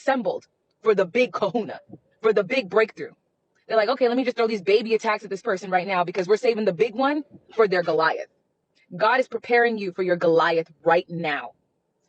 assembled for the big kahuna, for the big breakthrough. They're like, okay, let me just throw these baby attacks at this person right now because we're saving the big one for their Goliath. God is preparing you for your Goliath right now,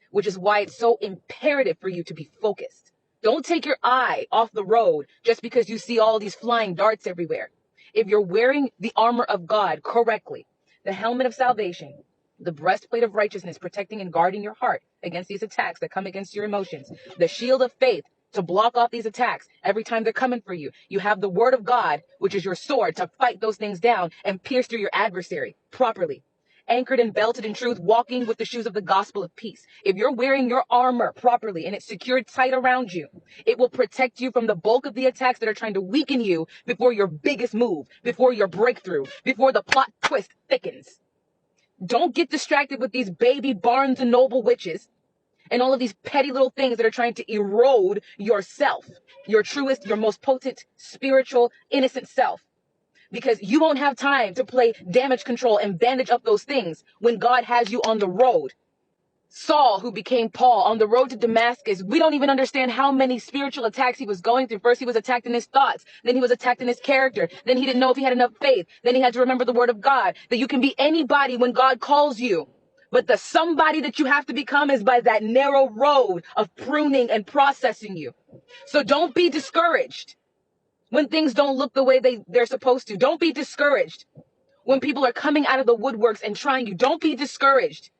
which is why it's so imperative for you to be focused. Don't take your eye off the road just because you see all these flying darts everywhere. If you're wearing the armor of God correctly, the helmet of salvation, the breastplate of righteousness, protecting and guarding your heart against these attacks that come against your emotions, the shield of faith to block off these attacks every time they're coming for you. You have the word of God, which is your sword, to fight those things down and pierce through your adversary properly. Anchored and belted in truth, walking with the shoes of the gospel of peace. If you're wearing your armor properly and it's secured tight around you, it will protect you from the bulk of the attacks that are trying to weaken you before your biggest move, before your breakthrough, before the plot twist thickens. Don't get distracted with these baby Barnes and Noble witches and all of these petty little things that are trying to erode yourself, your truest, your most potent, spiritual, innocent self. Because you won't have time to play damage control and bandage up those things when God has you on the road. Saul, who became Paul, on the road to Damascus, we don't even understand how many spiritual attacks he was going through. First, he was attacked in his thoughts. Then he was attacked in his character. Then he didn't know if he had enough faith. Then he had to remember the word of God, that you can be anybody when God calls you. But the somebody that you have to become is by that narrow road of pruning and processing you. So don't be discouraged when things don't look the way they're supposed to. Don't be discouraged when people are coming out of the woodworks and trying you. Don't be discouraged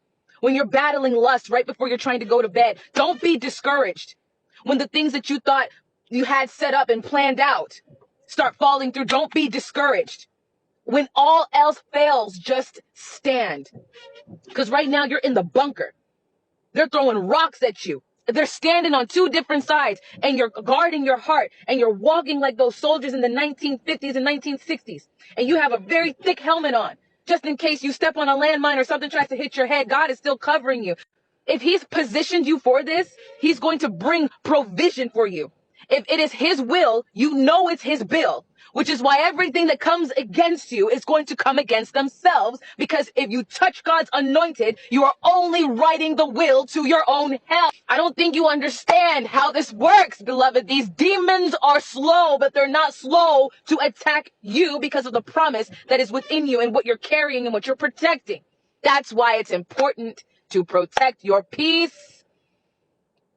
when you're battling lust right before you're trying to go to bed. Don't be discouraged when the things that you thought you had set up and planned out start falling through. Don't be discouraged. When all else fails, just stand. Because right now you're in the bunker. They're throwing rocks at you. They're standing on two different sides, and you're guarding your heart, and you're walking like those soldiers in the 1950s and 1960s. And you have a very thick helmet on, just in case you step on a landmine or something tries to hit your head. God is still covering you. If he's positioned you for this, he's going to bring provision for you. If it is his will, you know it's his bill, which is why everything that comes against you is going to come against themselves. Because if you touch God's anointed, you are only writing the will to your own hell. I don't think you understand how this works, beloved. These demons are slow, but they're not slow to attack you because of the promise that is within you and what you're carrying and what you're protecting. That's why it's important to protect your peace.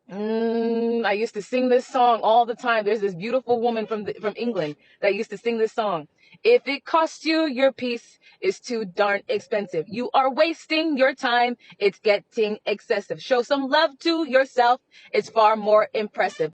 I used to sing this song all the time. There's this beautiful woman from England that used to sing this song. If it costs you your peace, it's too darn expensive. You are wasting your time. It's getting excessive. Show some love to yourself. It's far more impressive.